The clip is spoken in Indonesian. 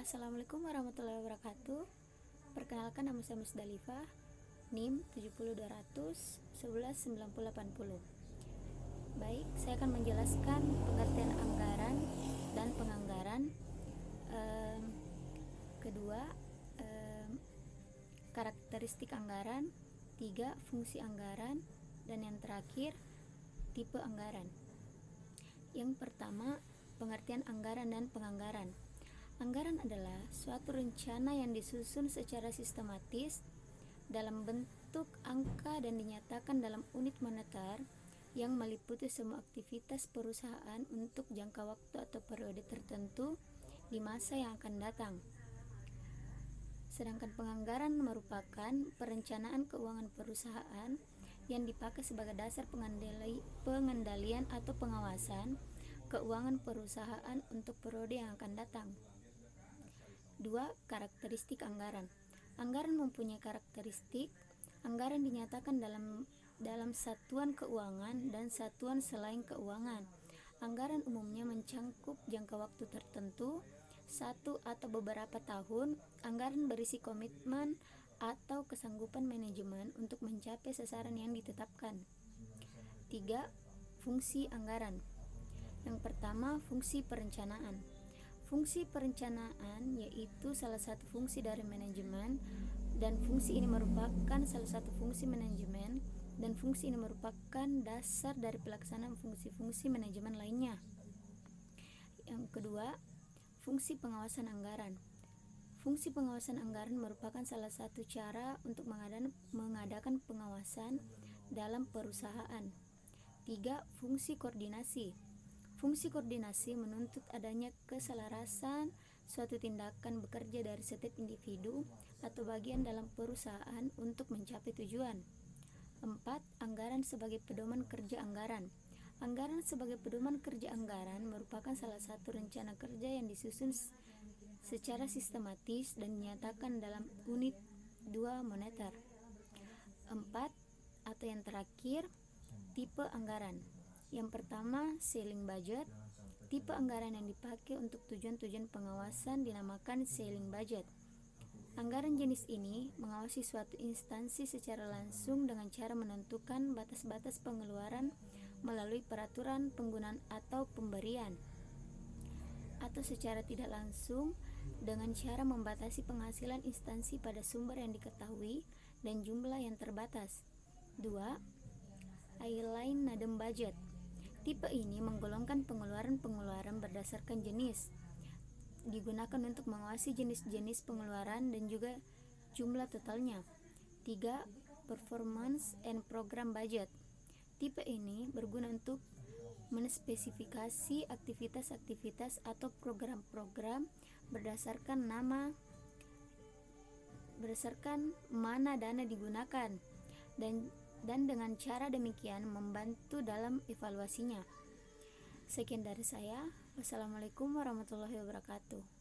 Assalamualaikum warahmatullahi wabarakatuh. Perkenalkan, nama saya Musdalifah, NIM 70200 119080. Baik, saya akan menjelaskan pengertian anggaran dan penganggaran. Kedua, karakteristik anggaran. 3, fungsi anggaran. Dan yang terakhir, tipe anggaran. Yang pertama, pengertian anggaran dan penganggaran. Anggaran adalah suatu rencana yang disusun secara sistematis dalam bentuk angka dan dinyatakan dalam unit moneter yang meliputi semua aktivitas perusahaan untuk jangka waktu atau periode tertentu di masa yang akan datang. Sedangkan penganggaran merupakan perencanaan keuangan perusahaan yang dipakai sebagai dasar pengendalian atau pengawasan keuangan perusahaan untuk periode yang akan datang. 2. Karakteristik anggaran. Anggaran mempunyai karakteristik. Anggaran dinyatakan dalam satuan keuangan dan satuan selain keuangan. Anggaran umumnya mencangkup jangka waktu tertentu, 1 atau beberapa tahun. Anggaran berisi komitmen atau kesanggupan manajemen untuk mencapai sasaran yang ditetapkan. 3. Fungsi anggaran. Yang pertama, fungsi perencanaan. Fungsi perencanaan yaitu salah satu fungsi dari manajemen, dan fungsi ini merupakan salah satu fungsi manajemen, dan fungsi ini merupakan dasar dari pelaksanaan fungsi-fungsi manajemen lainnya. Yang kedua, fungsi pengawasan anggaran. Fungsi pengawasan anggaran merupakan salah satu cara untuk mengadakan pengawasan dalam perusahaan. 3. Fungsi koordinasi. Fungsi koordinasi menuntut adanya keselarasan suatu tindakan bekerja dari setiap individu atau bagian dalam perusahaan untuk mencapai tujuan. 4. Anggaran sebagai pedoman kerja anggaran. Anggaran sebagai pedoman kerja anggaran merupakan salah satu rencana kerja yang disusun secara sistematis dan dinyatakan dalam unit 2 moneter. 4. Atau yang terakhir, tipe anggaran. Yang pertama, ceiling budget. Tipe anggaran yang dipakai untuk tujuan-tujuan pengawasan dinamakan ceiling budget. Anggaran jenis ini mengawasi suatu instansi secara langsung dengan cara menentukan batas-batas pengeluaran melalui peraturan penggunaan atau pemberian, atau secara tidak langsung dengan cara membatasi penghasilan instansi pada sumber yang diketahui dan jumlah yang terbatas. 2. Align budget. Tipe ini menggolongkan pengeluaran berdasarkan jenis, digunakan untuk mengawasi jenis-jenis pengeluaran dan juga jumlah totalnya. 3. Performance and program budget. Tipe ini berguna untuk menspesifikasi aktivitas-aktivitas atau program-program berdasarkan mana dana digunakan, dan dengan cara demikian membantu dalam evaluasinya. Sekian dari saya. Wassalamualaikum warahmatullahi wabarakatuh.